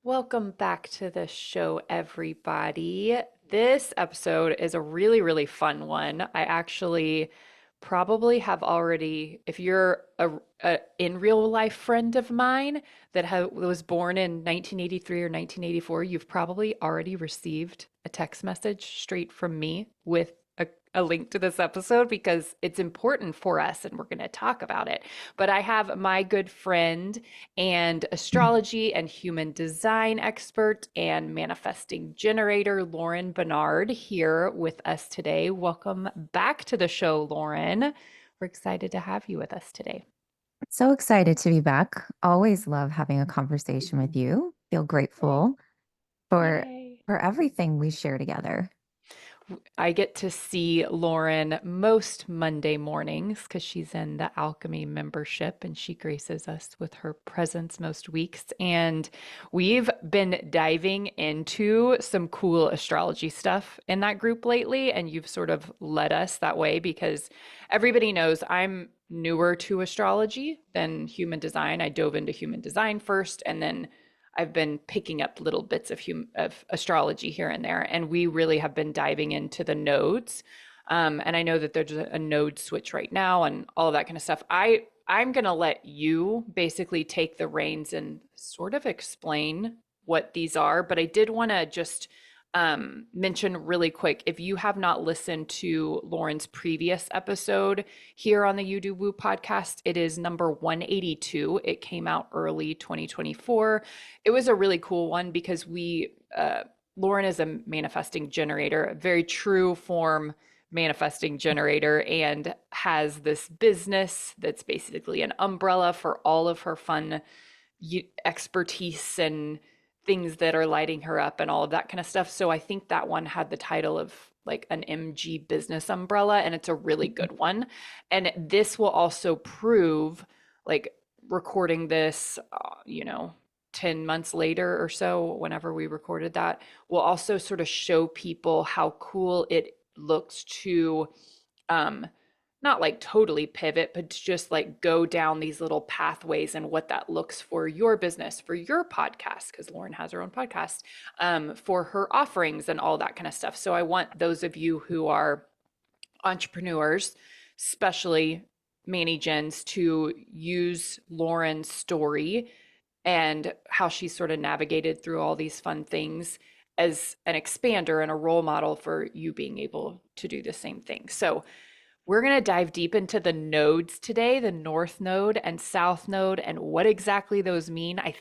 Welcome back to the show, everybody. This episode is a really, really fun one. I actually probably have already, if you're a in real life friend of mine that was born in 1983 or 1984, you've probably already received a text message straight from me with a link to this episode because it's important for us and we're going to talk about it. But I have my good friend and astrology and human design expert and manifesting generator, Lauren Bernard, here with us today. Welcome back to the show, Lauren. We're excited to have you with us today. So excited to be back. Always love having a conversation with you. Feel grateful for Yay. for everything we share together. I get to see Lauren most Monday mornings because she's in the Alchemy membership and she graces us with her presence most weeks. And we've been diving into some cool astrology stuff in that group lately. And you've sort of led us that way because everybody knows I'm newer to astrology than human design. I dove into human design first and then I've been picking up little bits of astrology here and there, and we really have been diving into the nodes. And I know that there's a node switch right now and all of that kind of stuff. I'm gonna let you basically take the reins and sort of explain what these are, but I did want to just mention really quick if you have not listened to Lauren's previous episode here on the You Do Woo podcast, it is number 182. It came out early 2024. It was a really cool one because Lauren is a manifesting generator, a very true form manifesting generator, and has this business that's basically an umbrella for all of her fun expertise and things that are lighting her up and all of that kind of stuff. So I think that one had the title of like an MG business umbrella, and it's a really good one. And this will also prove, like, recording this, 10 months later or so, whenever we recorded that, will also sort of show people how cool it looks to um, not like totally pivot, but to just like go down these little pathways and what that looks for your business, for your podcast, because Lauren has her own podcast, for her offerings and all that kind of stuff. So I want those of you who are entrepreneurs, especially Manny Gens, to use Lauren's story and how she sort of navigated through all these fun things as an expander and a role model for you being able to do the same thing. So we're going to dive deep into the nodes today, the North Node and South Node, and what exactly those mean. I've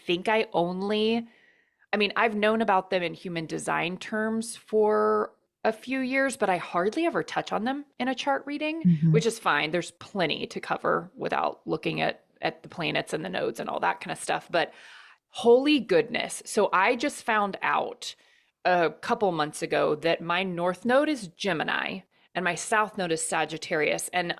known about them in human design terms for a few years, but I hardly ever touch on them in a chart reading, Mhm. which is fine. There's plenty to cover without looking at the planets and the nodes and all that kind of stuff. But holy goodness. So I just found out a couple months ago that my North Node is Gemini and my South Node is Sagittarius. And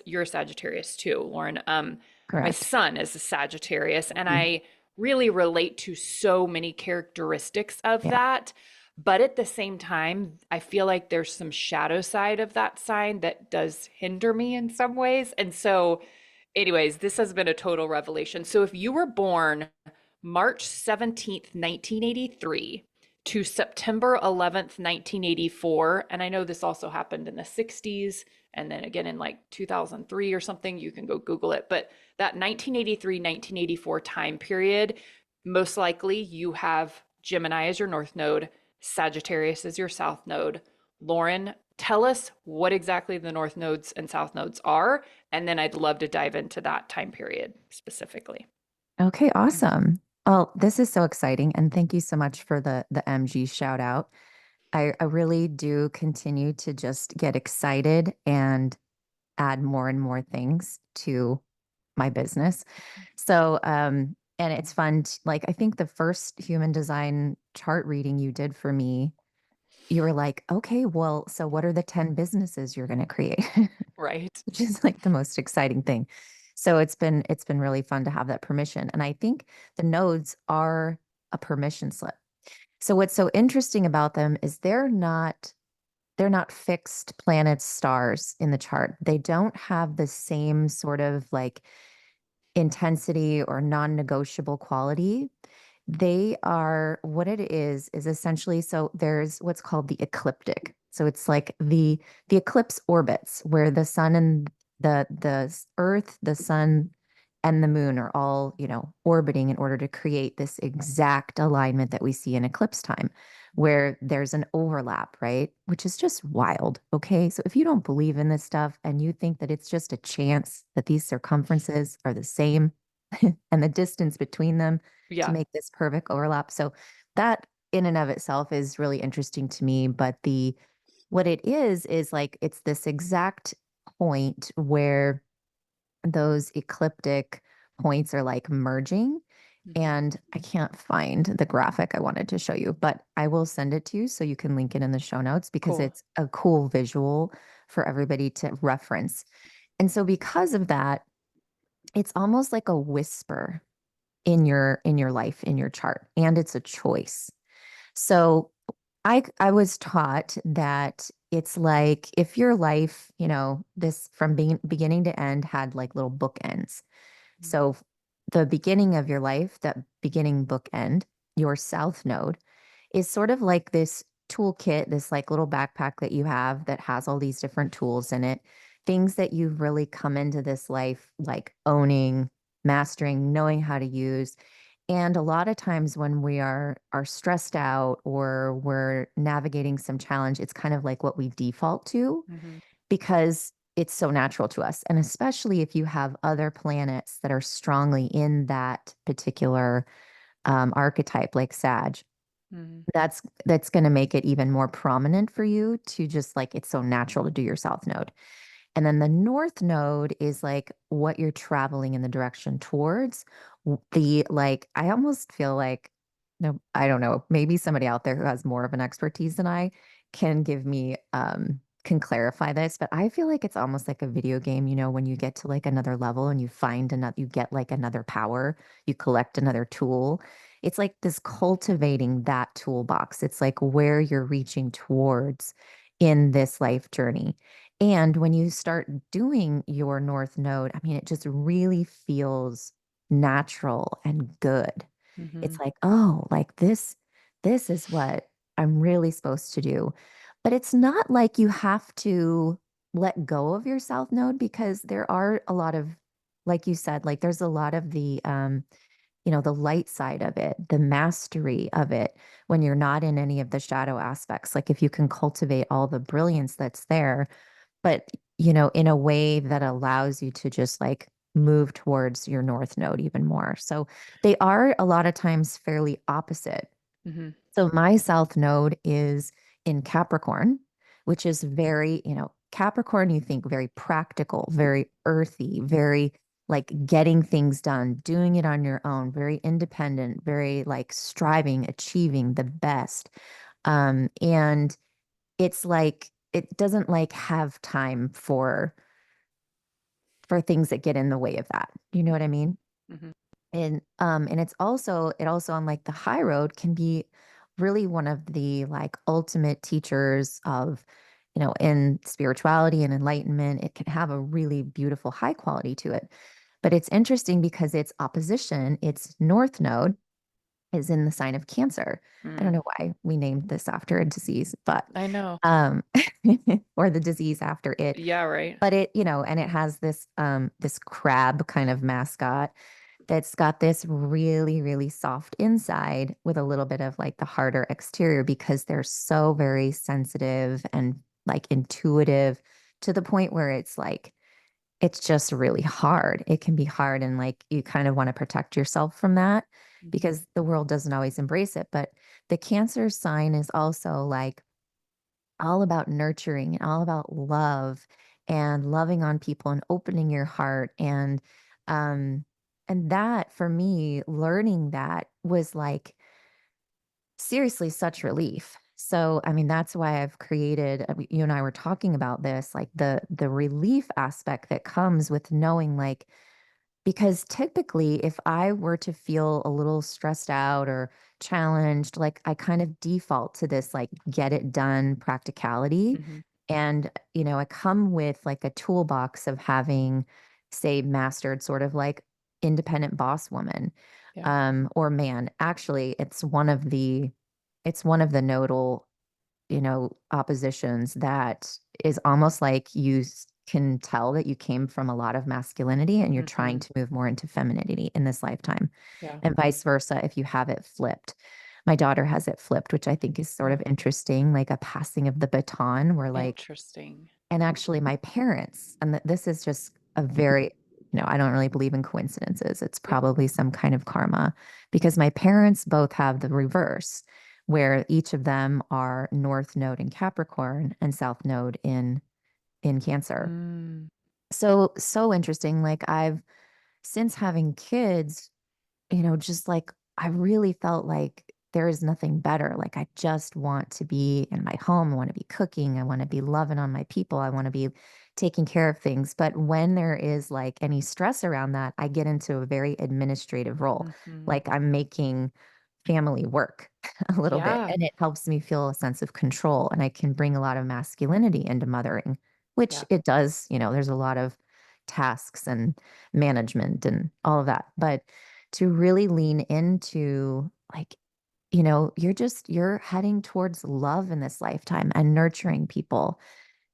you're a Sagittarius too, Lauren. My Correct. son is a Sagittarius, and Mhm. I really relate to so many characteristics of Yeah. that. But at the same time, I feel like there's some shadow side of that sign that does hinder me in some ways. And so, anyways, this has been a total revelation. So if you were born March 17th, 1983 to September 11th, 1984. And I know this also happened in the 60s and then again in like 2003 or something. You can go Google it. But that 1983, 1984 time period, most likely you have Gemini as your North Node, Sagittarius as your South Node. Lauren, tell us what exactly the North Nodes and South Nodes are. And then I'd love to dive into that time period specifically. Okay, awesome. Well, this is so exciting, and thank you so much for the MG shout out. I really do continue to just get excited and add more and more things to my business. And it's fun. Like, I think the first human design chart reading you did for me, you were like, okay, well, so what are the 10 businesses you're going to create? Right. Which is like the most exciting thing. So it's been really fun to have that permission. And I think the nodes are a permission slip. So what's so interesting about them is they're not fixed planets, stars in the chart. They don't have the same sort of like intensity or non-negotiable quality. They are what it is essentially so there's what's called the ecliptic. So it's like the eclipse orbits where the sun and the earth, the sun and the moon are all, orbiting in order to create this exact alignment that we see in eclipse time where there's an overlap, right? Which is just wild, okay? So if you don't believe in this stuff and you think that it's just a chance that these circumferences are the same and the distance between them to Yeah. make this perfect overlap. So that in and of itself is really interesting to me. But the what it is like it's this exact point where those ecliptic points are like merging. Hmm. And I can't find the graphic I wanted to show you, but I will send it to you so you can link it in the show notes because Cool. it's a cool visual for everybody to reference. And so because of that, it's almost like a whisper in your life in your chart and it's a choice. So I was taught that it's like if your life, this from beginning to end had like little bookends. So the beginning of your life, that beginning bookend, your south node is sort of like this toolkit, this like little backpack that you have that has all these different tools in it, things that you've really come into this life like owning, mastering, knowing how to use. And a lot of times when we are stressed out or we're navigating some challenge, it's kind of like what we default to Hmm. because it's so natural to us. And especially if you have other planets that are strongly in that particular archetype, like Sag, Hmm. that's going to make it even more prominent for you to just like it's so natural to do your south node. And then the north node is like what you're traveling in the direction towards. The like, I almost feel like, no, I don't know, maybe somebody out there who has more of an expertise than I can give me, can clarify this, but I feel like it's almost like a video game, when you get to like another level and you find another, you get like another power, you collect another tool. It's like this cultivating that toolbox. It's like where you're reaching towards in this life journey. And when you start doing your North Node, I mean, it just really feels natural and good. Hmm. It's like, oh, like this is what I'm really supposed to do. But it's not like you have to let go of your South Node because there are a lot of, like you said, like there's a lot of the light side of it, the mastery of it when you're not in any of the shadow aspects. Like if you can cultivate all the brilliance that's there but in a way that allows you to just like move towards your north node even more. So they are a lot of times fairly opposite. Hmm. So my south node is in Capricorn, which is very, Capricorn, you think very practical, very earthy, very like getting things done, doing it on your own, very independent, very like striving, achieving the best. And it's like it doesn't like have time for things that get in the way of that. You know what I mean? Hmm. And it also on like the high road can be really one of the like ultimate teachers of in spirituality and enlightenment. It can have a really beautiful high quality to it. But it's interesting because its opposition, its north node, is in the sign of Cancer. I don't Mm. know why we named this after a disease, but I know. um or the disease after it. Yeah, right. But and it has this crab kind of mascot that's got this really, really soft inside with a little bit of like the harder exterior because they're so very sensitive and like intuitive to the point where it's like it's just really hard. It can be hard and like you kind of want to protect yourself from that Hmm. because the world doesn't always embrace it. But the Cancer sign is also like all about nurturing and all about love and loving on people and opening your heart um and that for me learning that was like seriously such relief. So I mean that's why I've created you and I were talking about this like the relief aspect that comes with knowing like because typically, if I were to feel a little stressed out or challenged, like I kind of default to this like get it done practicality. Hmm. And, I come with like a toolbox of having, say, mastered sort of like independent boss woman. Yeah. or man. Actually, it's one of the nodal, oppositions that is almost like can tell that you came from a lot of masculinity and you're trying Hmm. to move more into femininity in this lifetime, Yeah. and vice versa if you have it flipped. My daughter has it flipped, which I think is sort Oh, of interesting, like a passing of the baton where like, interesting. and actually my parents, and this is just a very, I don't really believe in coincidences. It's Yeah. probably some kind of karma because my parents both have the reverse, where each of them are North Node in Capricorn and South Node in Cancer. Mm, So interesting. Like I've since having kids, just like I really felt like there is nothing better. Like I just want to be in my home. I want to be cooking. I want to be loving on my people. I want to be taking care of things. But when there is like any stress around that, I get into a very administrative role. hmm. Like I'm making family work a little bit, Yeah. and it helps me feel a sense of control. And I can bring a lot of masculinity into mothering, which Yeah. it does. There's a lot of tasks and management and all of that. But to really lean into like, you're heading towards love in this lifetime and nurturing people.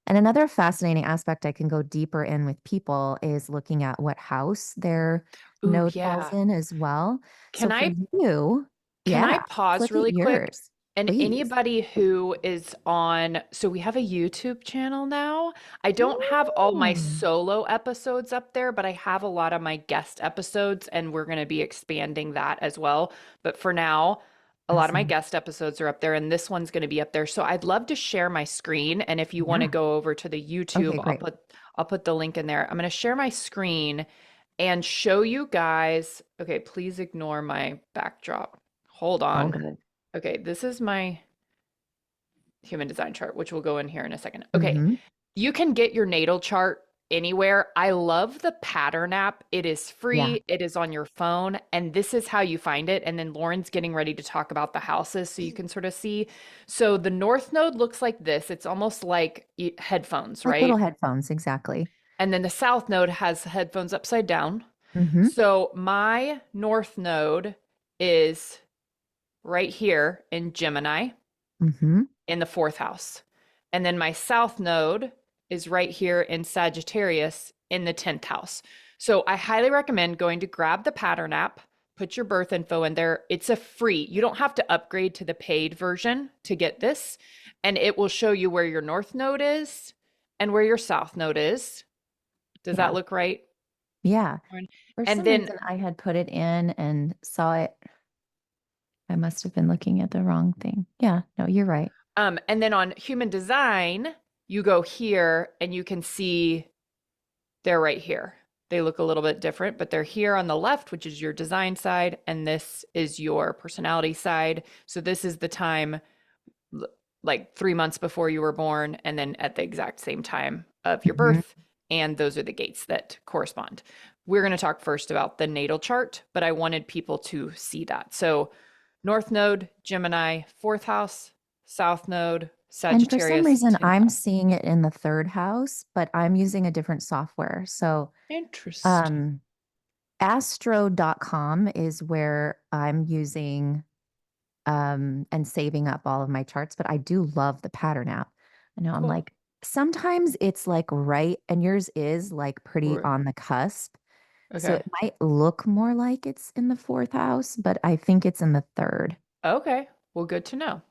And another fascinating aspect I can go deeper in with people is looking at what house their Ooh, node falls yeah. in as well. So Can for I you, can I yeah, let's pause look at really quick? yours, And please. anybody who is on, so we have a YouTube channel now. I don't have all my Mm, solo episodes up there, but I have a lot of my guest episodes, and we're going to be expanding that as well. But for now, a lot of my awesome. guest episodes are up there, and this one's going to be up there. So I'd love to share my screen. And if you want to Yeah. go over to the YouTube, Okay, great. I'll put the link in there. I'm going to share my screen and show you guys. Okay, please ignore my backdrop. Hold All on. good. Okay, this is my human design chart, which we'll go in here in a second. Okay, Mm-hmm. you can get your natal chart anywhere. I love the pattern app. It is Yeah. free, it is on your phone, and this is how you find it. And then Lauren's getting ready to talk about the houses so you can sort of see. So the north node looks like this. It's almost like headphones, Like little right? headphones, exactly. And then the south node has headphones upside down. Mm-hmm. So my north node is right here in Gemini Mm-hmm. in the fourth house. And then my south node is right here in Sagittarius in the 10th house. So I highly recommend going to grab the pattern app, put your birth info in there. It's a free, you don't have to upgrade to the paid version to get this. And it will show you where your north node is and where your south node is. Does that Yeah. look right, Yeah. Lauren? For And some then reason, I had put it in and saw it. I must have been looking at the wrong thing. Yeah, no, you're right. on human design, you go here and you can see they're right here. They look a little bit different, but they're here on the left, which is your design side, and this is your personality side. So this is the time like 3 months before you were born, and then at the exact same time of your Mhm. birth. And those are the gates that correspond. We're going to talk first about the natal chart, but I wanted people to see that. So, North Node, Gemini, fourth house, South Node, And for some Sagittarius, reason, 10th I'm house. seeing it in the third house, but I'm using a different software. So, Interesting. um, astro.com is where I'm using and saving up all of my charts, but I do love the pattern app. I know I'm Cool. like, sometimes it's like right, and yours is like pretty Or, on the cusp. So okay. it might look more like it's in the fourth house, but I think it's in the third. Okay. Well, good to know.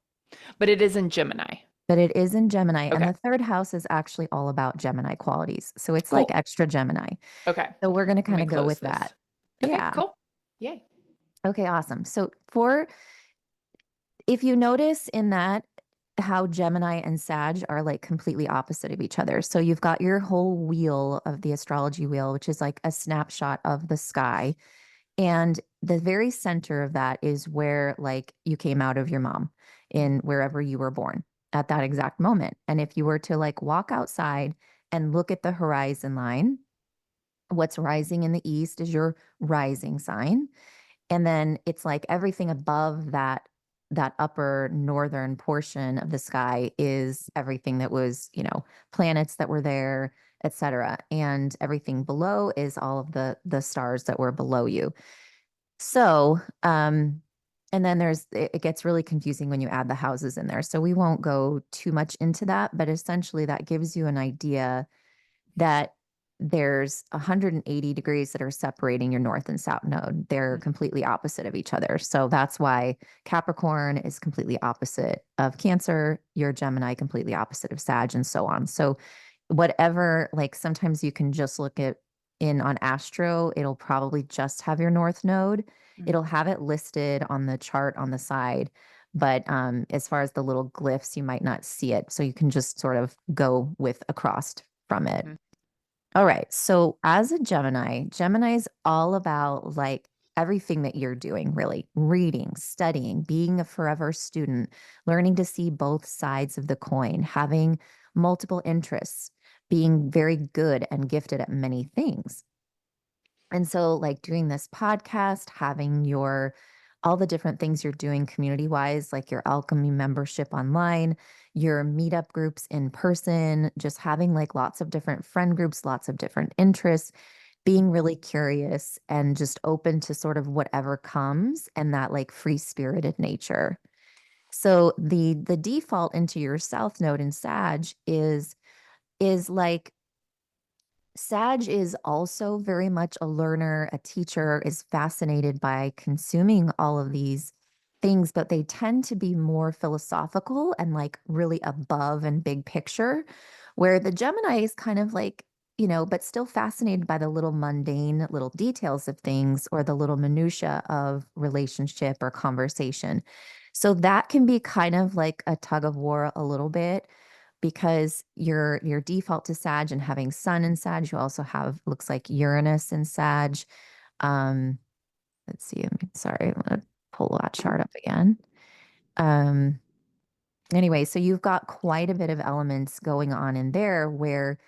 But it is in Gemini. But it is in Gemini, and Okay. the third house is actually all about Gemini qualities. So it's like Cool. extra Gemini. Okay. So we're going to Let kind me of go close with this. that. Okay. Yeah. Cool. Yay. Okay, awesome. So for if you notice in that how Gemini and Sag are like completely opposite of each other. So you've got your whole wheel of the astrology wheel, which is like a snapshot of the sky. And the very center of that is where like you came out of your mom in wherever you were born at that exact moment. And if you were to like walk outside and look at the horizon line, what's rising in the east is your rising sign. And then it's like everything above that upper northern portion of the sky is everything that was, planets that were there, etc. And everything below is all of the stars that were below you. So, and then it gets really confusing when you add the houses in there. So we won't go too much into that, but essentially that gives you an idea that there's 180 degrees that are separating your north and south node. They're Mhm. completely opposite of each other. So that's why Capricorn is completely opposite of Cancer, your Gemini completely opposite of Sag, and so on. So whatever, like sometimes you can just look at in on Astro, it'll probably just have your north node. Mhm. It'll have it listed on the chart on the side. But as far as the little glyphs, you might not see it. So you can just sort of go with across from it. Mhm. All right. So as a Gemini, Gemini is all about like everything that you're doing, really reading, studying, being a forever student, learning to see both sides of the coin, having multiple interests, being very good and gifted at many things. And so, like doing this podcast, having your all the different things you're doing community wise, like your alchemy membership online, your meetup groups in person, just having like lots of different friend groups, lots of different interests, being really curious and just open to sort of whatever comes and that like free spirited nature. So the default into your south node in Sag is like Sag is also very much a learner, a teacher, is fascinated by consuming all of these things, but they tend to be more philosophical and like really above and big picture, where the Gemini is kind of like, but still fascinated by the little mundane little details of things or the little minutia of relationship or conversation. So that can be kind of like a tug of war a little bit because your default to Sag and having Sun in Sag, you also have looks like Uranus in Sag. Um, let's see. Sorry, I'm gonna pull that chart up again. Um, anyway, so you've got quite a bit of elements going on in there where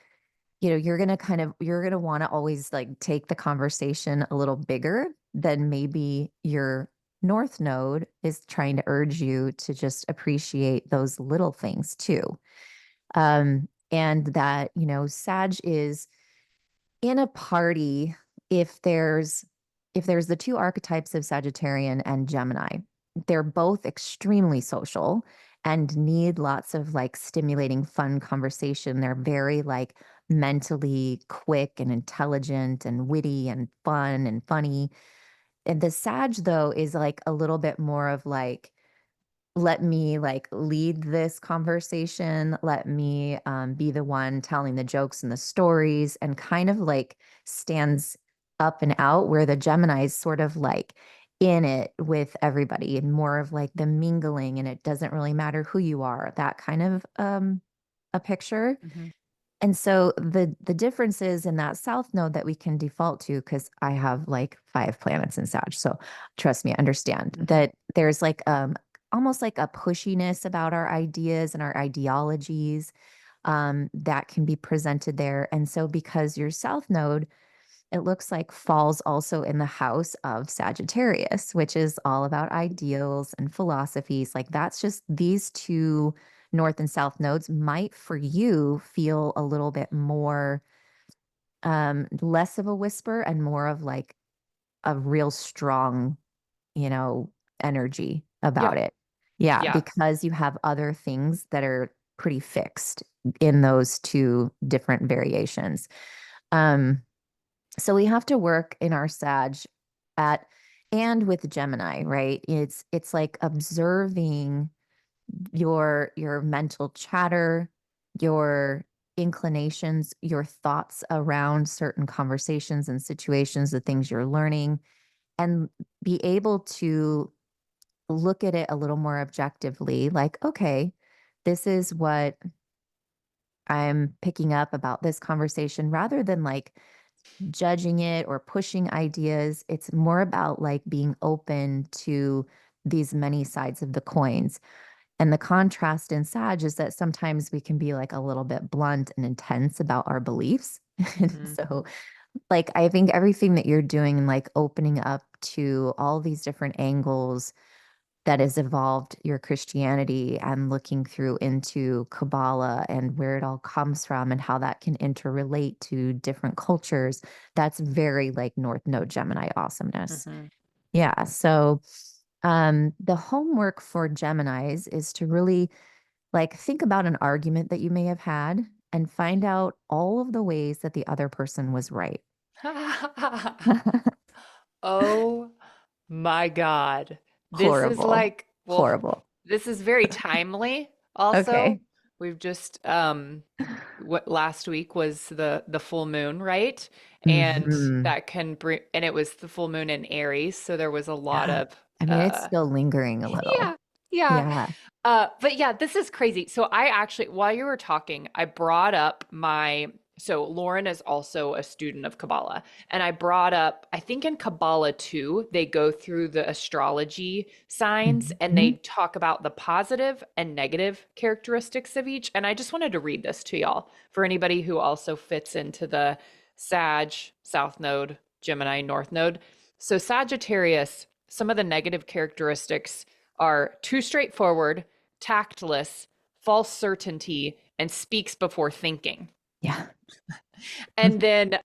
you're gonna want to always like take the conversation a little bigger than maybe your North Node is trying to urge you to just appreciate those little things too. And that, Sag is in a party if there's the two archetypes of Sagittarian and Gemini. They're both extremely social and need lots of like stimulating fun conversation. They're very like mentally quick and intelligent and witty and fun and funny. And the Sag though is like a little bit more of like let me like lead this conversation. Let me be the one telling the jokes and the stories and kind of like stands up and out where the Gemini is sort of like in it with everybody and more of like the mingling and it doesn't really matter who you are, that kind of a picture. Mhm. And so the differences in that south node that we can default to, because I have like 5 planets in Sag. So trust me, understand Mhm. that there's like almost like a pushiness about our ideas and our ideologies that can be presented there. And so because your south node, it looks like falls also in the house of Sagittarius, which is all about ideals and philosophies. Like that's just these two north and south nodes might for you feel a little bit more less of a whisper and more of like a real strong, you know, energy Yeah. about it. Yeah, Yeah. because you have other things that are pretty fixed in those two different variations. Um, so we have to work in our Sag at and with Gemini, right? It's like observing your mental chatter, your inclinations, your thoughts around certain conversations and situations, the things you're learning, and be able to look at it a little more objectively, like, okay, this is what I'm picking up about this conversation rather than like judging it or pushing ideas. It's more about like being open to these many sides of the coins. And the contrast in Sag is that sometimes we can be like a little bit blunt and intense about our beliefs. And Mhm. so, like, I think everything that you're doing and like opening up to all these different angles that has evolved your Christianity and looking through into Kabbalah and where it all comes from and how that can interrelate to different cultures. That's very like North Node Gemini awesomeness. Mhm. Yeah. So the homework for Geminis is to really like think about an argument that you may have had and find out all of the ways that the other person was right. Oh my God. This is Horrible. like, well, Horrible. this is very timely also. Okay. We've just what last week was the full moon, right? And Hmm. that can bring and it was the full moon in Aries, so there was a lot Yeah. of I mean, it's uh still lingering a little. yeah, yeah. Yeah. But yeah, this is crazy. So I actually, while you were talking, I brought up so Lauren is also a student of Kabbalah. And I brought up, I think in Kabbalah too, they go through the astrology signs and they Mhm. talk about the positive and negative characteristics of each. And I just wanted to read this to y'all for anybody who also fits into the Sag, South Node, Gemini, North Node. So Sagittarius, some of the negative characteristics are too straightforward, tactless, false certainty, and speaks before thinking. Yeah. And then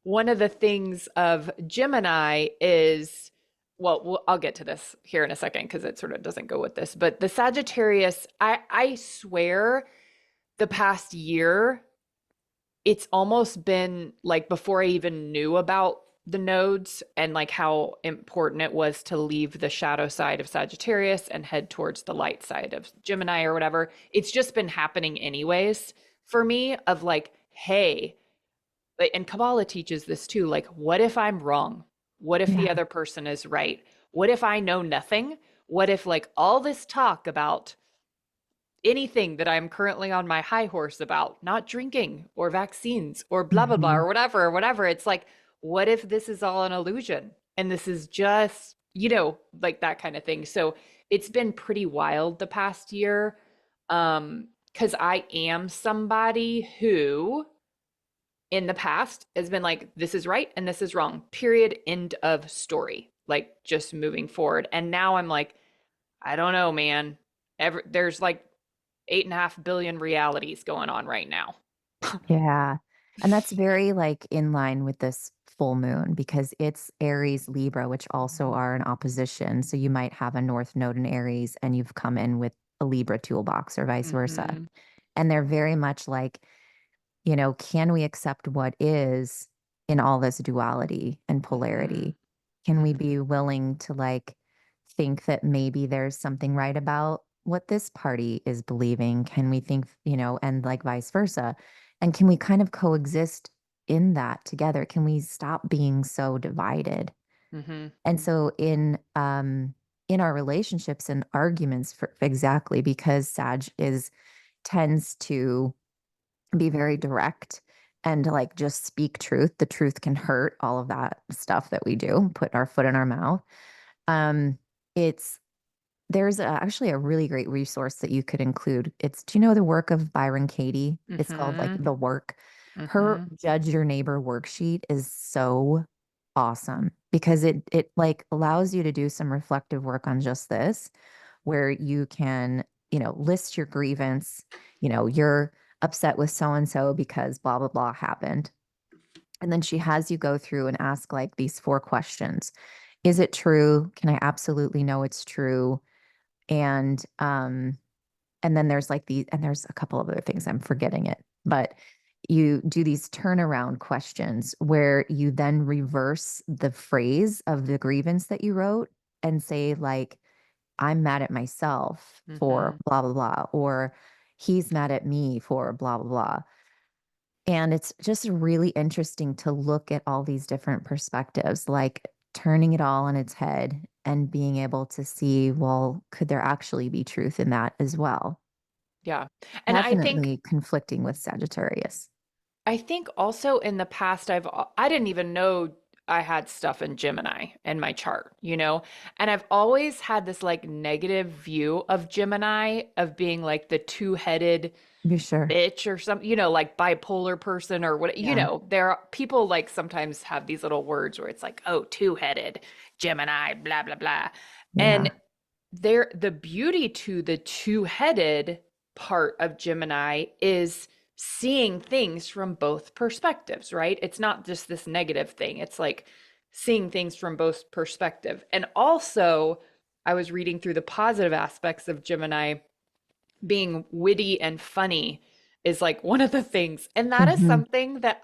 one of the things of Gemini is, well, I'll get to this here in a second because it sort of doesn't go with this, but the Sagittarius, I swear the past year it's almost been like before I even knew about the nodes and like how important it was to leave the shadow side of Sagittarius and head towards the light side of Gemini or whatever. It's just been happening anyways for me of like, hey, and Kabbalah teaches this too. Like, what if I'm wrong? What if the Yeah. other person is right? What if I know nothing? What if like all this talk about anything that I'm currently on my high horse about, not drinking or vaccines or blah, blah, blah, Hmm. or whatever, or whatever. It's like, what if this is all an illusion? And this is just, like that kind of thing. So it's been pretty wild the past year. Because I am somebody who in the past has been like, this is right and this is wrong, period, end of story, like just moving forward. And now I'm like, I don't know, man. There's like 8.5 billion realities going on right now. Yeah. And that's very like in line with this full moon because it's Aries Libra, which also are in opposition. So you might have a North Node in Aries and you've come in with a Libra toolbox or vice versa. Mm-hmm. And they're very much like, can we accept what is in all this duality and Mm-hmm. polarity? Can we Mm-hmm. be willing to like think that maybe there's something right about what this party is believing? Can we think, and like vice versa? And can we kind of coexist in that together? Can we stop being so divided? Mm-hmm. And so in our relationships and arguments for exactly because Sag is tends to be very direct and like just speak truth. The truth can hurt, all of that stuff that we do, put our foot in our mouth. Um, it's there's actually a really great resource that you could include. Do you know the work of Byron Katie? It's called like Mm-hmm. The Work. Her Mm-hmm. Judge Your Neighbor worksheet is so awesome because it like allows you to do some reflective work on just this, where you can, list your grievance, you're upset with so and so because blah blah blah happened. And then she has you go through and ask like these four questions. Is it true? Can I absolutely know it's true? And then there's like these, and there's a couple of other things I'm forgetting it, but you do these turnaround questions where you then reverse the phrase of the grievance that you wrote and say like, I'm mad at myself for Mm-hmm. blah blah blah, or he's mad at me for blah blah blah. And it's just really interesting to look at all these different perspectives, like turning it all on its head and being able to see, well, could there actually be truth in that as well? Yeah. And Definitely conflicting with Sagittarius. I think also in the past I didn't even know I had stuff in Gemini in my chart. And I've always had this like negative view of Gemini of being like the two-headed You sure? bitch or something, like bipolar person or what, Yeah. there are people like sometimes have these little words where it's like, oh, two-headed Gemini, blah, blah, blah. And Yeah. the beauty to the two-headed part of Gemini is seeing things from both perspectives, right? It's not just this negative thing. It's like seeing things from both perspective. And also, I was reading through the positive aspects of Gemini being witty and funny is like one of the things. And that is Hmm. something that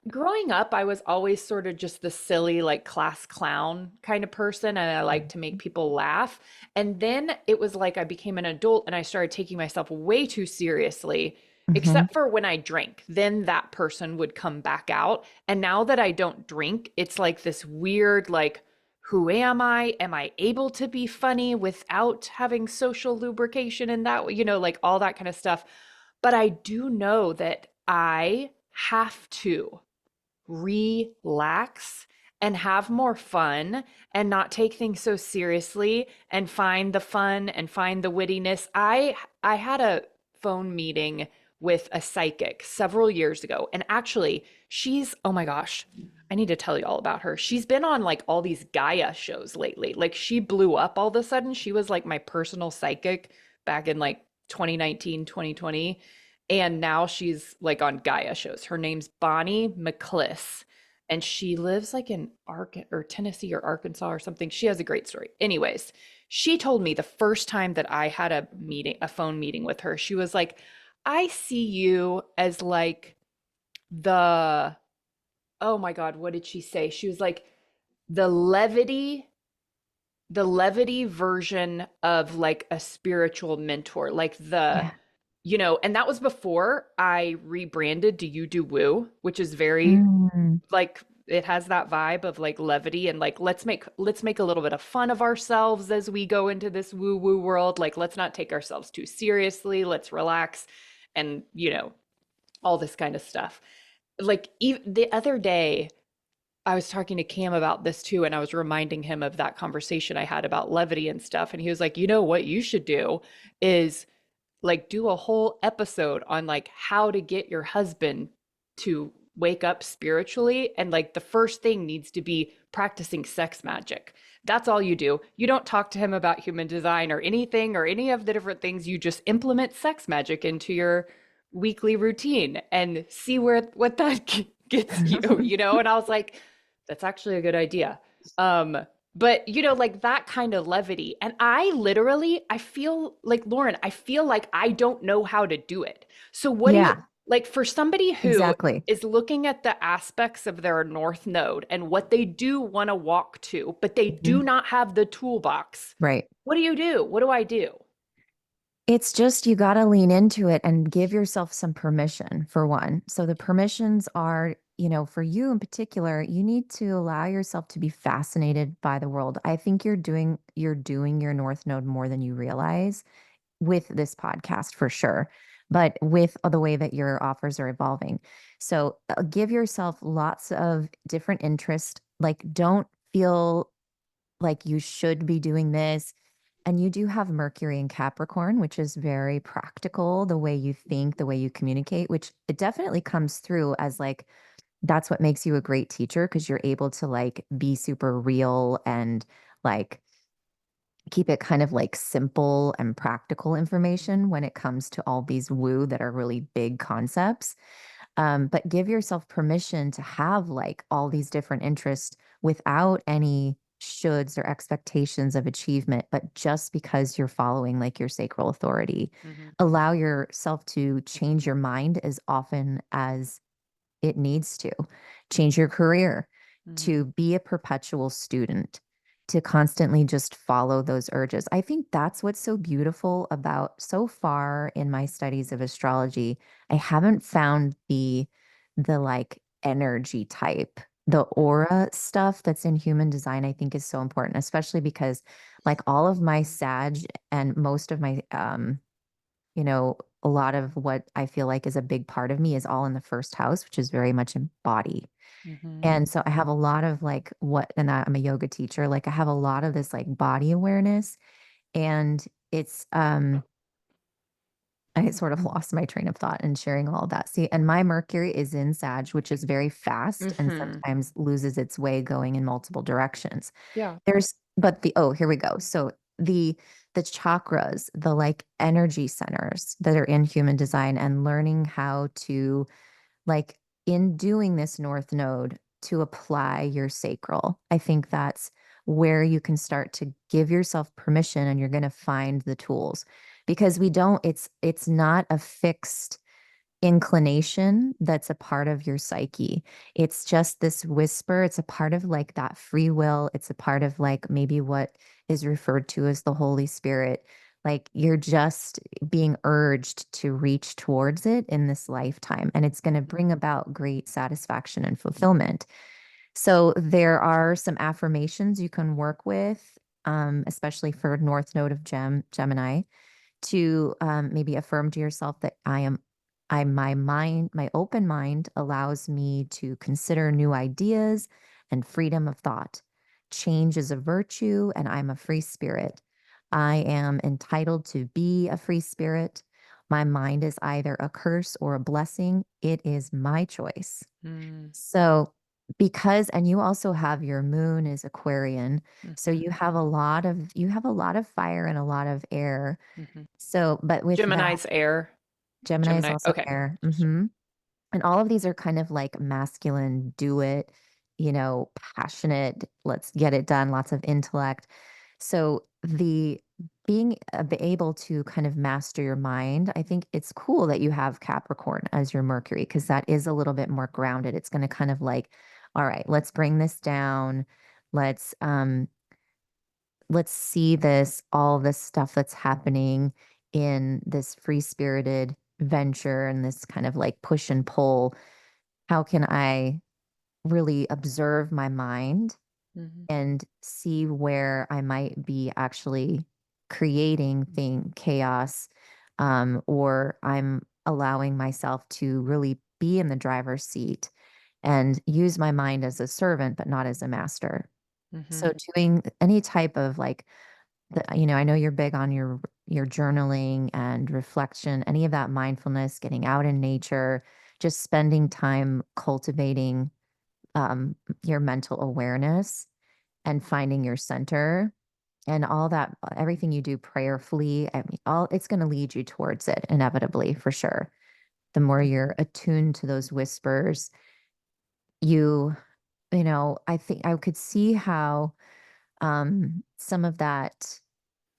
growing up, I was always sort of just the silly, like class clown kind of person, and I like to make people laugh. And then it was like I became an adult and I started taking myself way too seriously, Hmm. except for when I drank. Then that person would come back out. And now that I don't drink, it's like this weird, like, who am I? Am I able to be funny without having social lubrication and that, like all that kind of stuff. But I do know that I have to relax and have more fun and not take things so seriously and find the fun and find the wittiness. I had a phone meeting with a psychic several years ago, and actually she's, oh my gosh, I need to tell you all about her. She's been on like all these Gaia shows lately. Like she blew up all of a sudden. She was like my personal psychic back in like 2019, 2020. And now she's like on Gaia shows. Her name's Bonnie McCliss, and she lives like in Tennessee or Arkansas or something. She has a great story. Anyways, she told me the first time that I had a phone meeting with her, she was like, I see you as like the, oh my God, what did she say? She was like, the levity the levity version of like a spiritual mentor, like Yeah. and that was before I rebranded to You Do Woo, which is very Mm. like it has that vibe of like levity and like let's make a little bit of fun of ourselves as we go into this woo woo world. Like let's not take ourselves too seriously. Let's relax and all this kind of stuff. Like the other day I was talking to Cam about this too, and I was reminding him of that conversation I had about levity and stuff. And he was like, what you should do is like do a whole episode on like how to get your husband to wake up spiritually. And like the first thing needs to be practicing sex magic. That's all you do. You don't talk to him about human design or anything or any of the different things. You just implement sex magic into your weekly routine and see where what that gets you. And I was like, that's actually a good idea. Um, but like that kind of levity. And I feel like Lauren, I feel like I don't know how to do it. So what do you Yeah, like for somebody who exactly. is looking at the aspects of their north node and what they do want to walk to, but they do Mhm. not have the toolbox? Right. What do you do? What do I do? It's just you got to lean into it and give yourself some permission for one. So the permissions are, for you in particular, you need to allow yourself to be fascinated by the world. I think you're doing your North Node more than you realize with this podcast for sure, but with the way that your offers are evolving. So give yourself lots of different interests. Like don't feel like you should be doing this. And you do have Mercury in Capricorn, which is very practical, the way you think, the way you communicate, which it definitely comes through as like that's what makes you a great teacher because you're able to like be super real and like keep it kind of like simple and practical information when it comes to all these woo that are really big concepts. But give yourself permission to have like all these different interests without any shoulds or expectations of achievement, but just because you're following like your sacral authority. Mm-hmm. Allow yourself to change your mind as often as it needs to. Change your career, Mm-hmm. to be a perpetual student, to constantly just follow those urges. I think that's what's so beautiful about so far in my studies of astrology. I haven't found the like energy type. The aura stuff that's in human design, I think is so important, especially because like all of my Sag and most of my a lot of what I feel like is a big part of me is all in the first house, which is very much in body. Mm-hmm. And so I have a lot of like I'm a yoga teacher, like I have a lot of this like body awareness. And it's, I sort of lost my train of thought in sharing all of that. See, and my Mercury is in Sag, which is very fast and Mm-hmm. sometimes loses its way going in multiple directions. Yeah. But here we go. So the chakras, the like energy centers that are in human design and learning how to like in doing this north node to apply your sacral. I think that's where you can start to give yourself permission and you're going to find the tools because we don't it's not a fixed inclination that's a part of your psyche. It's just this whisper. It's a part of like that free will. It's a part of like maybe what is referred to as the Holy Spirit. Like you're just being urged to reach towards it in this lifetime, and it's going to bring about great satisfaction and fulfillment. So there are some affirmations you can work with, especially for North Node of Gemini to maybe affirm to yourself that my mind, my open mind allows me to consider new ideas and freedom of thought. Change is a virtue, and I'm a free spirit. I am entitled to be a free spirit. My mind is either a curse or a blessing. It is my choice. Mm, So, because, and you also have your moon is Aquarian, so mhm, you have a lot of fire and a lot of air. mhm. So, but with that, Gemini's air. Gemini is Gemini. also Okay. air. Just And all of these are kind of like masculine, do it, passionate, let's get it done, lots of intellect. So the being able to kind of master your mind, I think it's cool that you have Capricorn as your Mercury because that is a little bit more grounded. It's going to kind of like, all right, let's bring this down. Let's um let's see all this stuff that's happening in this free-spirited venture and this kind of like push and pull. How can I really observe my mind mhm, and see where I might be actually creating chaos, or I'm allowing myself to really be in the driver's seat and use my mind as a servant, but not as a master. mhm, So doing any type of like I know you're big on your journaling and reflection, any of that mindfulness, getting out in nature, just spending time cultivating your mental awareness and finding your center and all that, everything you do prayerfully. I mean, all it's going to lead you towards it inevitably for sure. The more mhm, you're attuned to those whispers, you, I think I could see how some of that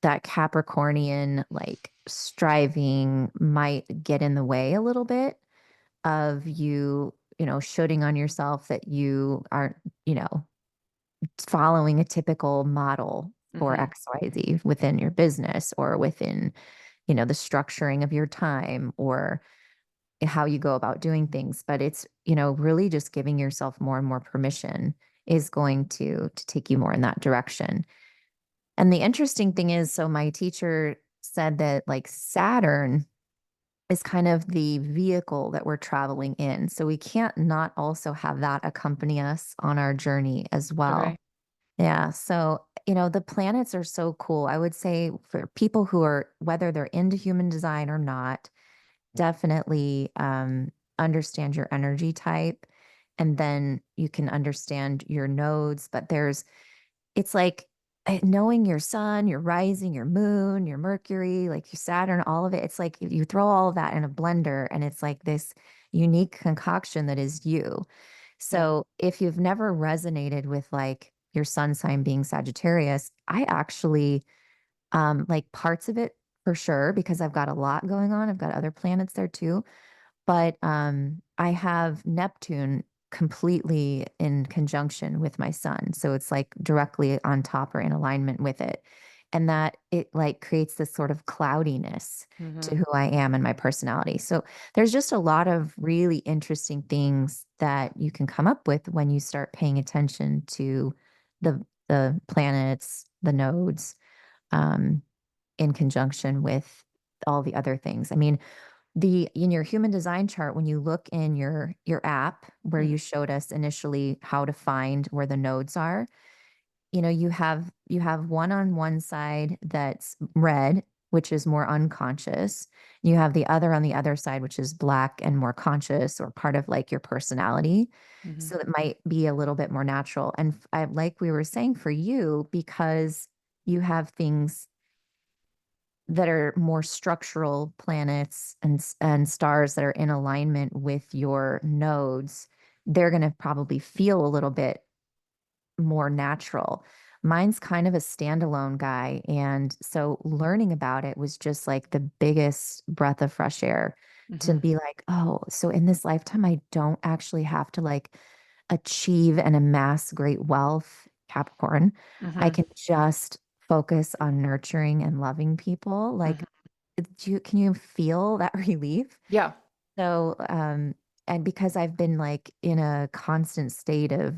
Capricornian like striving might get in the way a little bit of you, shooting on yourself that you aren't, you know, following a typical model for mhm, XYZ within your business or within, the structuring of your time or how you go about doing things. But it's, really just giving yourself more and more permission is going to take you more in that direction. And the interesting thing is, so my teacher said that like Saturn is kind of the vehicle that we're traveling in. So we can't not also have that accompany us on our journey as well. okay. Yeah. So, the planets are so cool. I would say for people who are, whether they're into human design or not, definitely understand your energy type. And then you can understand your nodes. But it's like knowing your sun, your rising, your moon, your Mercury, like your Saturn, all of it. It's like you throw all of that in a blender and it's like this unique concoction that is you. Yeah. So if you've never resonated with like your sun sign being Sagittarius, I actually like parts of it for sure because I've got a lot going on. I've got other planets there too. But I have Neptune completely in conjunction with my sun. So it's like directly on top or in alignment with it. And that it like creates this sort of cloudiness to Mhm, who I am and my personality. So there's just a lot of really interesting things that you can come up with when you start paying attention to the planets, the nodes, um, in conjunction with all the other things. I mean, the in your human design chart, when you look in your app where mhm, you showed us initially how to find where the nodes are, you have one on one side that's red, which is more unconscious. You have the other on the other side, which is black and more conscious or part of like your personality. mhm, So it might be a little bit more natural. And like we were saying for you, because you have things that are more structural planets and stars that are in alignment with your nodes, they're going to probably feel a little bit more natural. Mine's kind of a standalone guy. And so learning about it was just like the biggest breath of fresh air to Hmm. be like, oh, so in this lifetime, I don't actually have to like achieve and amass great wealth, Capricorn. I Hmm. can just focus on nurturing and loving people. Like, Hmm. can you feel that relief? Yeah. So, and because I've been like in a constant state of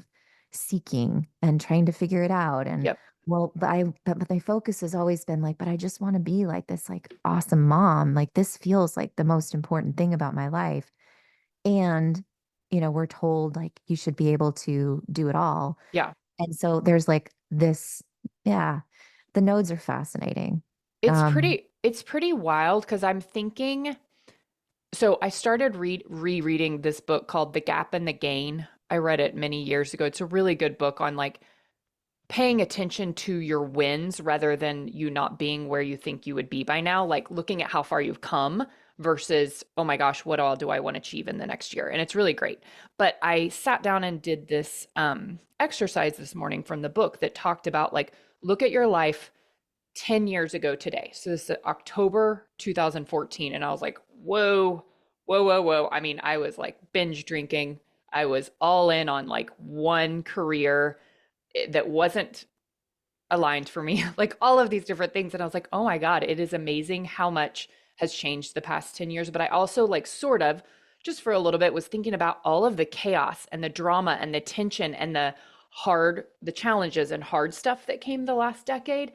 seeking and trying to figure it out, and Yep. well, but my focus has always been like, but I just want to be like this like awesome mom. Like this feels like the most important thing about my life. And, we're told like you should be able to do it all. Yeah. And so there's like this, yeah, the nodes are fascinating. It's Um, pretty wild because I'm thinking, so I started rereading this book called The Gap and the Gain. I read it many years ago. It's a really good book on like paying attention to your wins rather than you not being where you think you would be by now, like looking at how far you've come versus, oh my gosh, what all do I want to achieve in the next year? And it's really great. But I sat down and did this exercise this morning from the book that talked about like, look at your life 10 years ago today. So this is October 2014. And I was like, whoa, whoa, whoa, whoa. I mean, I was like binge drinking. I was all in on like one career that wasn't aligned for me, like all of these different things. And I was like, oh my God, it is amazing how much has changed the past 10 years. But I also, like, sort of, just for a little bit, was thinking about all of the chaos and the drama and the tension and the challenges and hard stuff that came the last decade.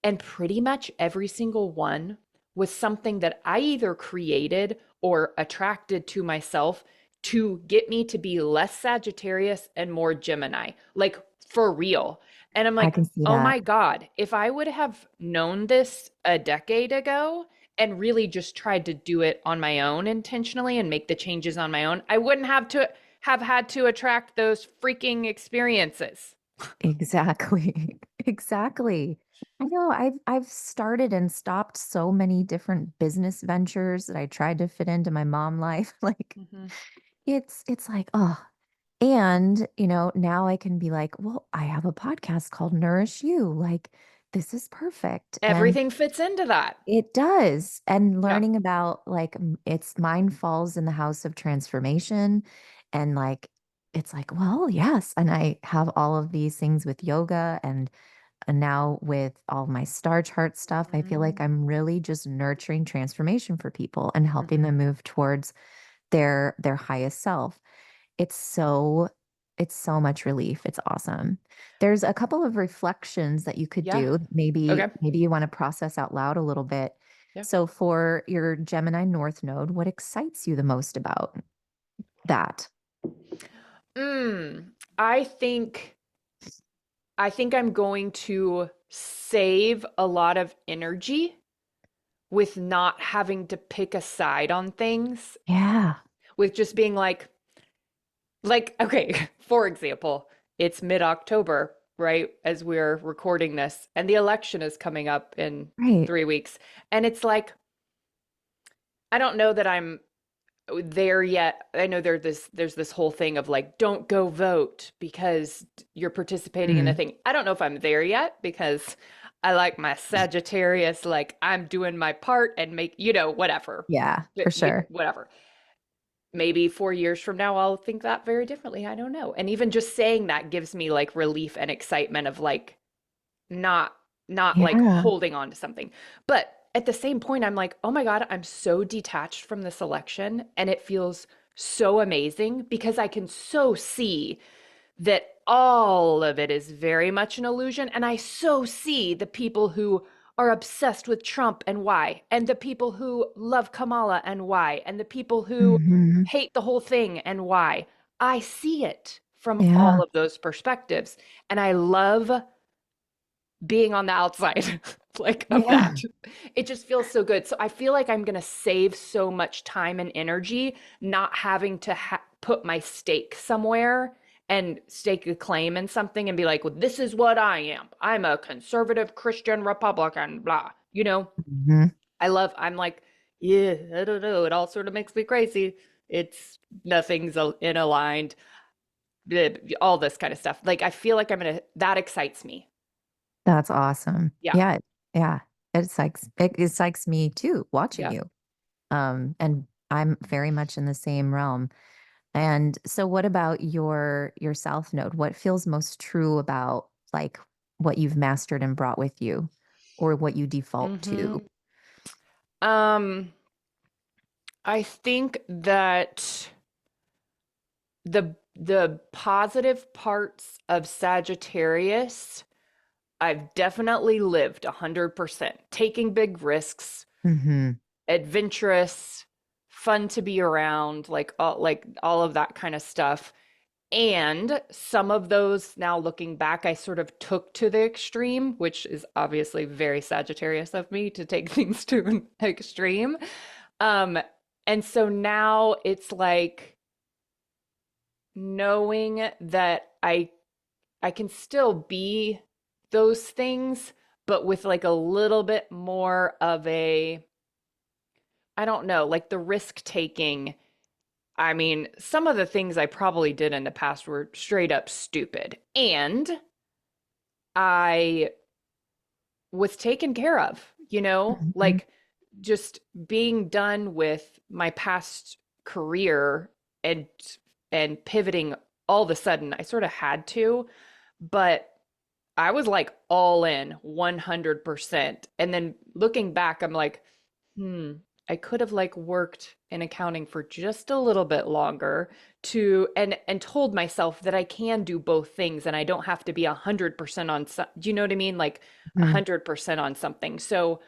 And pretty much every single one was something that I either created or attracted to myself to get me to be less Sagittarius and more Gemini, like for real. And I'm I like, can see oh that. my God, if I would have known this a decade ago and really just tried to do it on my own intentionally and make the changes on my own, I wouldn't have had to attract those freaking experiences. Exactly. Exactly. I know I've started and stopped so many different business ventures that I tried to fit into my mom life. Like Mhm. it's like, oh, and now I can be like, well, I have a podcast called Nourish You. Like this is perfect. And Everything fits into that. it does. And Yeah. learning about like it's mine falls in the house of transformation. And like, it's like, well, yes. And I have all of these things with yoga and now with all my star chart stuff, I feel like Mhm. I'm really just nurturing transformation for people and helping Mhm. them move towards their highest self. It's so it's so much relief. It's awesome. There's a couple of reflections that you could Yeah. do. Okay. Maybe you want to process out loud a little bit. Yeah. So for your Gemini North node, what excites you the most about that? Mm, I think I think I'm going to save a lot of energy with not having to pick a side on things, Yeah. with just being like okay, for example, it's mid-October, right, as we're recording this, and the election is coming up in Right. 3 weeks. And it's like I don't know that I'm there yet. I know there's this whole thing of like don't go vote because you're participating in a Mm, thing. I don't know if I'm there yet because I like my Sagittarius, like I'm doing my part and make, whatever. yeah, for sure. Whatever. Maybe 4 years from now I'll think that very differently. I don't know. And even just saying that gives me like relief and excitement of like not like Yeah. holding on to something. But at the same point, I'm like, oh my God, I'm so detached from this election. And it feels so amazing because I can so see that all of it is very much an illusion. And I so see the people who are obsessed with Trump and why, and the people who love Kamala and why, and the people who Hmm. hate the whole thing and why. I see it from all Yeah. of those perspectives. And I love being on the outside like of Yeah. that. It just feels so good. So I feel like I'm going to save so much time and energy not having to put my stake somewhere and stake a claim in something and be like, well, this is what I am. I'm a conservative Christian Republican, blah. Hmm. I'm like, yeah, I don't know. It all sort of makes me crazy. It's nothing's in aligned. all this kind of stuff. Like I feel like that excites me. That's awesome. Yeah. Yeah. Yeah. It excites me too, watching Yeah. you. And I'm very much in the same realm. And so what about your South Node? What feels most true about like what you've mastered and brought with you or what you default Hmm. to? Um, I think that the positive parts of Sagittarius, I've definitely lived 100%, taking big risks, Hmm. adventurous, fun to be around, like all of that kind of stuff. And some of those, now looking back, I sort of took to the extreme, which is obviously very Sagittarius of me to take things to an extreme. Um, and so now it's like knowing that I can still be those things, but with like a little bit more of a, I don't know, like the risk taking. I mean, some of the things I probably did in the past were straight up stupid. And I was taken care of, Hmm. like just being done with my past career and pivoting all of a sudden. I sort of had to, but I was like all in 100%. And then looking back, I'm like, hmm, I could have like worked in accounting for just a little bit longer to and told myself that I can do both things and I don't have to be 100% on some, do you know what I mean? Like Hmm. 100% on something. So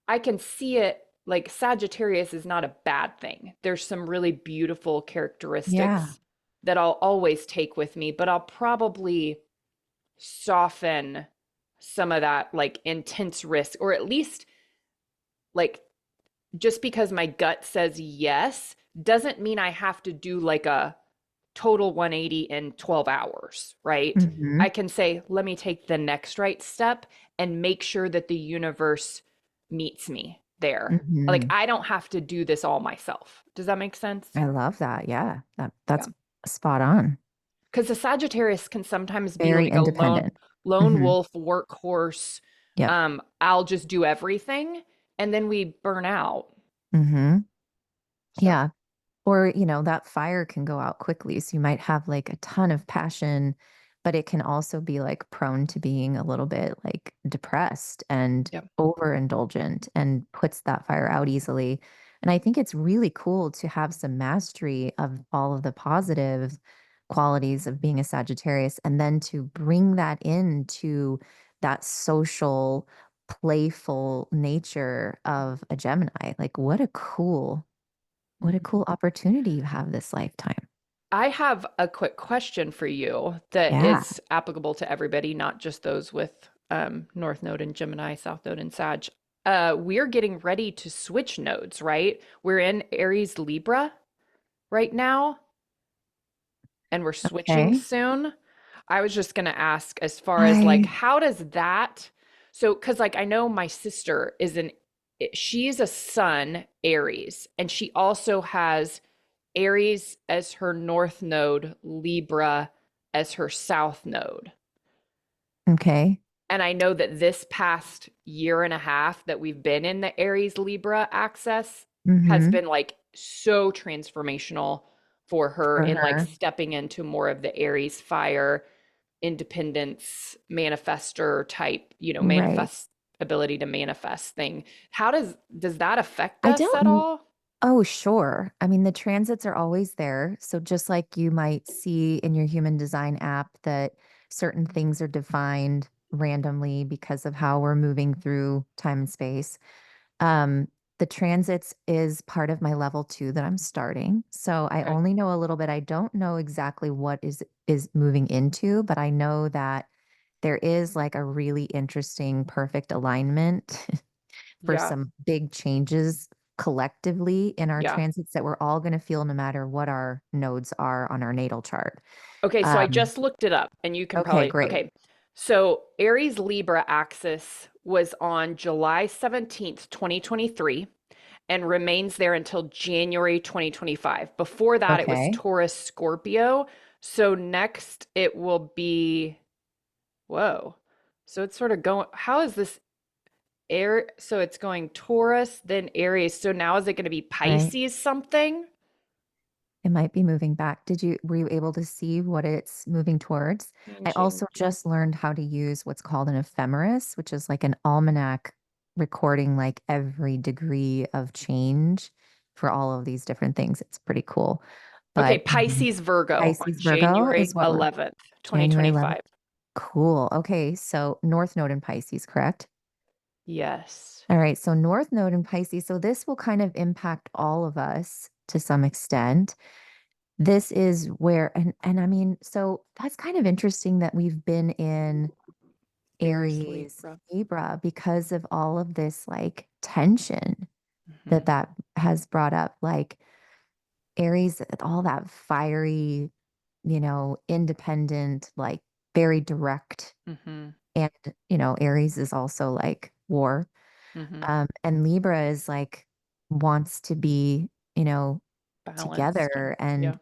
I can see it like Sagittarius is not a bad thing. There's some really beautiful Yeah. characteristics that I'll always take with me, but I'll probably soften some of that like intense risk, or at least like just because my gut says yes doesn't mean I have to do like a total 180 in 12 hours, right? Hmm. I can say, let me take the next right step and make sure that the universe meets me there. Like Hmm. I don't have to do this all myself. Does that make sense? I love that. Yeah. Yeah. That's spot on. Because the Sagittarius can sometimes be Very like a independent. lone Hmm. wolf workhorse. Yep. I'll just do everything, and then we burn out. Hmm. So Yeah. Or, that fire can go out quickly. So you might have like a ton of passion, but it can also be like prone to being a little bit like depressed and yeah. overindulgent and puts that fire out easily. And I think it's really cool to have some mastery of all of the positive qualities of being a Sagittarius and then to bring that into that social, playful nature of a Gemini. Like, what a Mhm. cool opportunity you have this lifetime. I have a quick question for you that Yeah. is applicable to everybody, not just those with North Node and Gemini, South Node and Sag. We're getting ready to switch nodes, right? We're in Aries Libra right now, and we're switching Okay. soon. I was just going to ask as far as like, I how does that, so, because like I know my sister she's a sun Aries, and she also has Aries as her north node, Libra as her south node. okay. And I know that this past year and a half that we've been in the Aries Libra axis has Mm-hmm. been like so transformational for her For in like her. stepping into more of the Aries fire, independence, manifester type, Right. manifest ability to manifest thing. How does that affect I us at don't. all? Oh, sure. I mean, the transits are always there. So just like you might see in your human design app that certain things are defined randomly because of how we're moving through time and space. Um, the transits is part of my level 2 that I'm starting. So I Okay. only know a little bit. I don't know exactly what is moving into, but I know that there is like a really interesting perfect alignment for Yeah. some big changes collectively in our Yeah. transits that we're all going to feel no matter what our nodes are on our natal chart. Okay, so I Um, just looked it up and you can okay, probably, great. okay. So Aries Libra axis was on July 17th, 2023, and remains there until January 2025. Before that, it was Okay. Taurus Scorpio. So next it will be, whoa. So it's sort of going, how is this air? So it's going Taurus, then Aries. So now is it going to be Right. Pisces something? It might be moving back. Were you able to see what it's moving towards? I Changing. also just learned how to use what's called an ephemeris, which is like an almanac recording like every degree of change for all of these different things. It's pretty cool. Okay, But Pisces Virgo on Pisces Virgo is January what we're 11th, January 11th. 2025. Cool. Okay, so North Node in Pisces, correct? Yes. All right, so North Node in Pisces. So this will kind of impact all of us to some extent. This is where, and I mean, so that's kind of interesting that we've been in Aries Aries, Libra. Libra because of all of this like tension Hmm. that has brought up. Like Aries, all that fiery, independent, like very direct. Hmm. And, Aries is also like war. Hmm. And Libra is like wants to be, Balanced and together and yeah.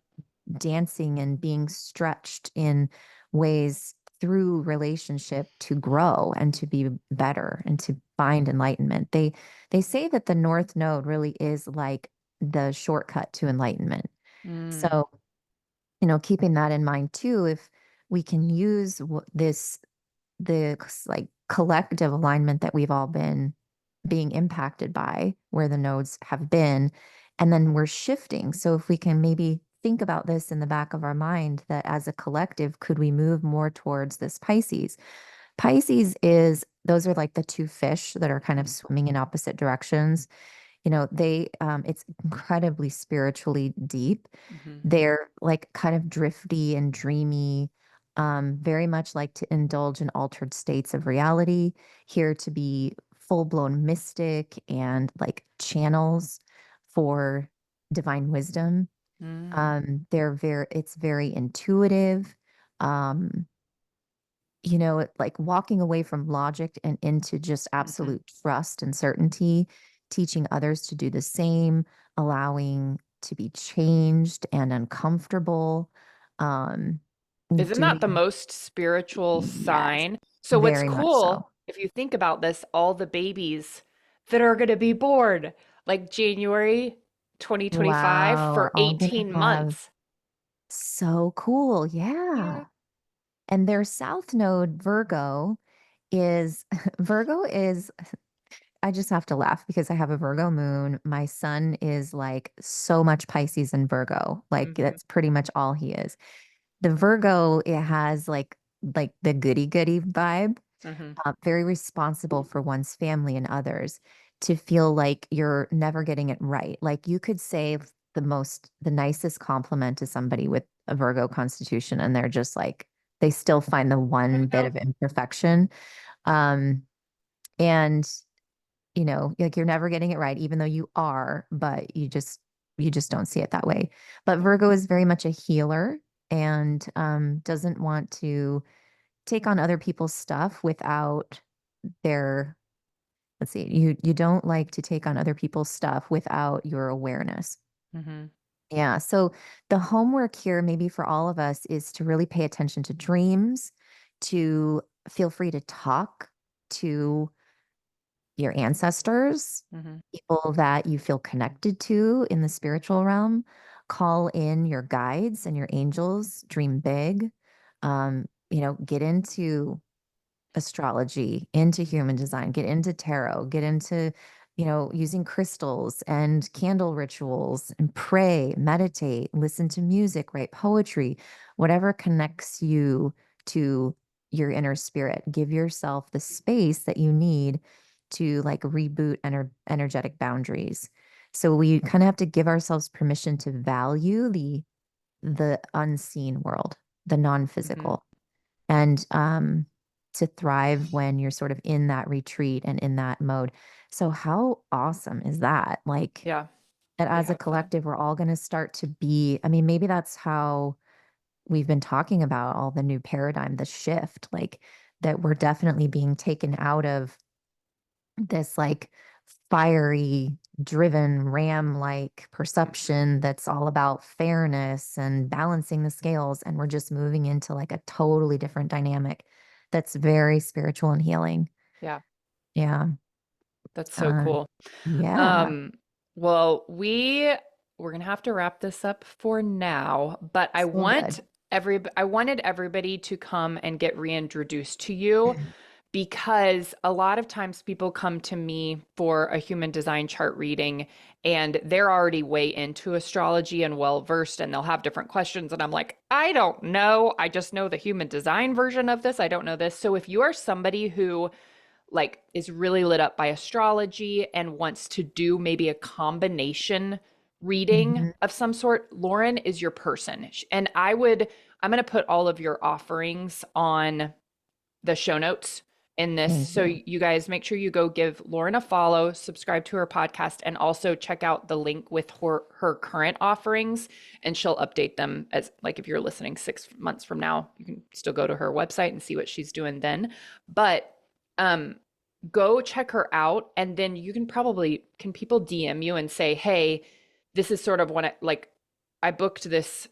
dancing and being stretched in ways through relationship to grow and to be better and to find enlightenment. They say that the North Node really is like the shortcut to enlightenment. Mm. So, keeping that in mind too, if we can use like collective alignment that we've all been being impacted by where the nodes have been, and then we're shifting. So if we can maybe think about this in the back of our mind that as a collective, could we move more towards this Pisces? Pisces is those are like the two fish that are kind of swimming in opposite directions. It's incredibly spiritually deep. Hmm. They're like kind of drifty and dreamy, very much like to indulge in altered states of reality, here to be full-blown mystic and like channels for divine wisdom. Mm. It's very intuitive. Um, like walking away from logic and into just Hmm. absolute trust and certainty, teaching others to do the same, allowing to be changed and uncomfortable, um, Isn't that the doing, most spiritual yes, sign? So what's very much cool, so. if you think about this, all the babies that are going to be born like January 2025 Wow, for we're all gonna 18 have months. so cool. Yeah. Yeah. And their South Node, Virgo, is Virgo is I just have to laugh because I have a Virgo moon. My son is like so much Pisces and Virgo. Like Hmm. that's pretty much all he is. The Virgo, it has like the goody goody vibe, Hmm. very responsible for one's family and others to feel like you're never getting it right. Like you could say the nicest compliment to somebody with a Virgo constitution, and they're just like, they still find the I one bit know. of imperfection. Um, and like you're never getting it right, even though you are, but you just don't see it that way. But Yeah. Virgo is very much a healer and doesn't want to take on other people's stuff without their let's see, you don't like to take on other people's stuff without your awareness. Hmm. Yeah. So the homework here, maybe for all of us, is to really pay attention to dreams, to feel free to talk to your ancestors, Hmm. people that you feel connected to in the spiritual realm. Call in your guides and your angels, dream big. Get into astrology, into human design, get into tarot, get into, using crystals and candle rituals and pray, meditate, listen to music, write poetry, whatever connects you to your inner spirit. Give yourself the space that you need to like reboot energetic boundaries. So we kind of have to give ourselves permission to value the unseen world, the Hmm. non-physical and to thrive when you're sort of in that retreat and in that mode. So how awesome is that? Like Yeah. that We as a have that. collective, we're all going to start to be, I mean, maybe that's how we've been talking about all the new paradigm, the shift, like that we're definitely being taken out of this like fiery driven ram like perception that's all about fairness and balancing the scales. And we're just moving into like a totally different dynamic that's very spiritual and healing. Yeah, Yeah. that's so Um, cool. yeah. Um, well, we're gonna have to wrap this up for now, but So good. I wanted everybody to come and get reintroduced to you because a lot of times people come to me for a human design chart reading and they're already way into astrology and well versed and they'll have different questions and I'm like, I don't know. I just know the human design version of this. I don't know this. So if you are somebody who like is really lit up by astrology and wants to do maybe a combination reading Mhm. of some sort, Lauren is your person. And I'm going to put all of your offerings on the show notes in this. Thank So you. you guys make sure you go give Lauren a follow, subscribe to her podcast, and also check out the link with her current offerings. And she'll update them as like if you're listening 6 months from now, you can still go to her website and see what she's doing then. But um go check her out and then you can probably can people DM you and say, "Hey, this is sort of when I booked this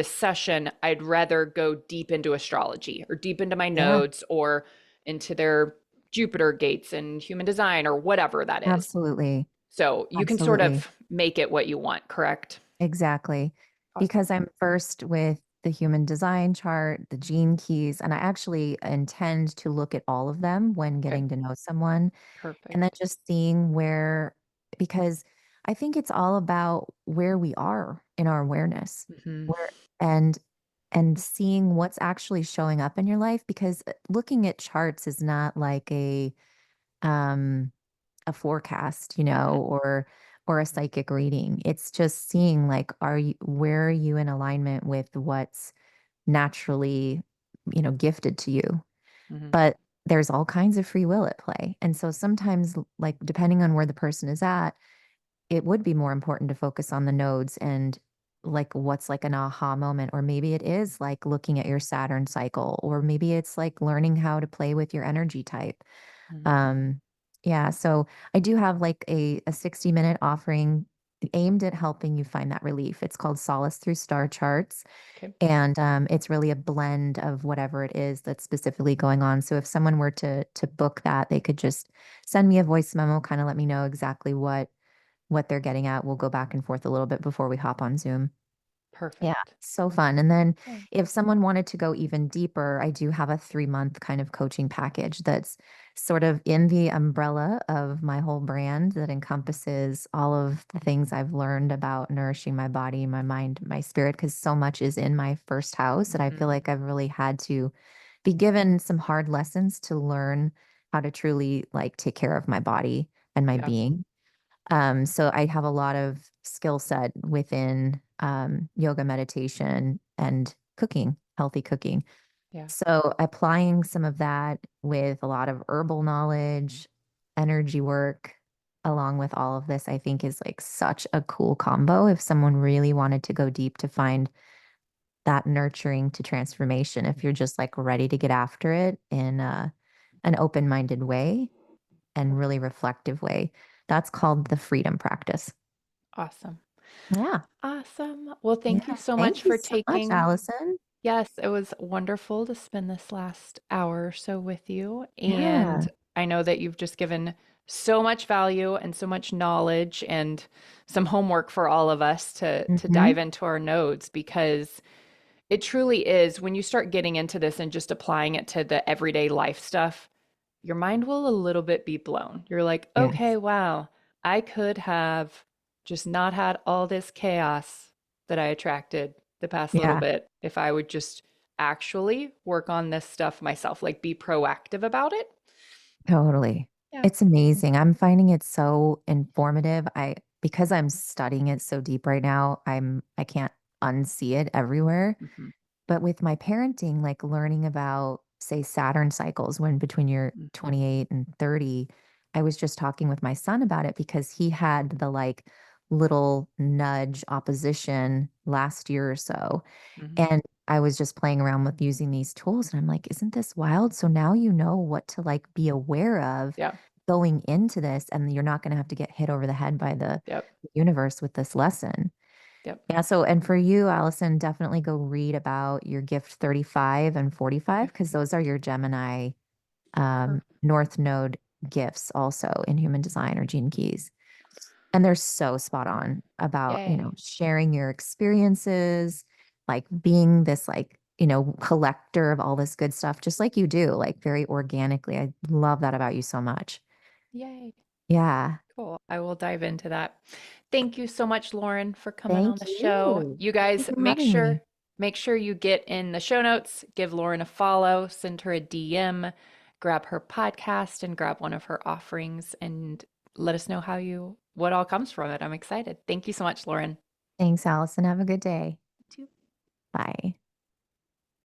session. I'd rather go deep into astrology or deep into my Yeah, nodes or into their Jupiter gates and human design or whatever that is." absolutely. So you can sort Absolutely. of make it what you want, correct? Exactly. Awesome. Because I'm first with the human design chart, the gene keys, and I actually intend to look at all of them when Okay. getting to know someone. And then Perfect. just seeing where, because I think it's all about where we are in our awareness, Hmm. where, and, and seeing what's actually showing up in your life, because looking at charts is not like um, a forecast, Hmm. or a psychic reading. It's just seeing like, where are you in alignment with what's naturally, gifted to you? Hmm. But there's all kinds of free will at play. And so sometimes, like, depending on where the person is at, it would be more important to focus on the nodes and like what's like an aha moment. Or maybe it is like looking at your Saturn cycle, or maybe it's like learning how to play with your energy type. Hmm. Um, yeah, so I do have like a 60-minute offering aimed at helping you find that relief. It's called Solace Through Star Charts. Okay. And it's really a blend of whatever it is that's specifically going on. So if someone were to book that, they could just send me a voice memo, kind of let me know exactly what they're getting at. We'll go back and forth a little bit before we hop on Zoom. Yeah, Perfect. so fun. And then Yeah. if someone wanted to go even deeper, I do have a 3-month kind of coaching package that's sort of in the umbrella of my whole brand that encompasses all of the things I've learned about nourishing my body, my mind, my spirit, because so much is in my first house that I feel Hmm. like I've really had to be given some hard lessons to learn how to truly like take care of my body and my Yeah. being. So I have a lot of skill set within yoga, meditation, and cooking, healthy cooking. Yeah. So applying some of that with a lot of herbal knowledge, energy work, along with all of this, I think is like such a cool combo if someone really wanted to go deep to find that nurturing to transformation. If you're just like ready to get after it in an open-minded way and really reflective way. That's called the freedom practice. Awesome. Yeah. Awesome. Well, thank you Yeah. so much Thank you for so much, taking. Allison. Yes, it was wonderful to spend this last hour or so with you. And Yeah. I know that you've just given so much value and so much knowledge and some homework for all of us to Hmm. dive into our nodes because it truly is when you start getting into this and just applying it to the everyday life stuff, your mind will a little bit be blown. You're like, okay, Yes. wow, I could have just not had all this chaos that I attracted the past little Yeah, bit if I would just actually work on this stuff myself, like be proactive about it. totally. Yeah. It's amazing. I'm finding it so informative. Because I'm studying it so deep right now, I can't unsee it everywhere. Hmm. But with my parenting, like learning about, say, Saturn cycles when between your Hmm. 28 and 30, I was just talking with my son about it because he had the like little nudge opposition last year or so. Hmm. And I was just playing around with using these tools and I'm like, isn't this wild? So now you know what to like be aware of Yeah. going into this, and you're not going to have to get hit over the head by the Yep. universe with this lesson. Yep. Yeah. So, and for you, Allison, definitely go read about your gift 35 and 45, Okay. because those are your Gemini Perfect. North Node gifts also in human design or gene keys. And they're so spot on about, Yay. sharing your experiences, like being this, like, collector of all this good stuff, just like you do, like very organically. I love that about you so much. Yay. Yeah. Cool. I will dive into that. Thank you so much, Lauren, for coming on Thank the show. you. You Thank you guys for having me. make sure you get in the show notes, give Lauren a follow, send her a DM, grab her podcast and grab one of her offerings and let us know what all comes from it. I'm excited. Thank you so much, Lauren. Thanks, Allison. Have a good day. You too. Bye.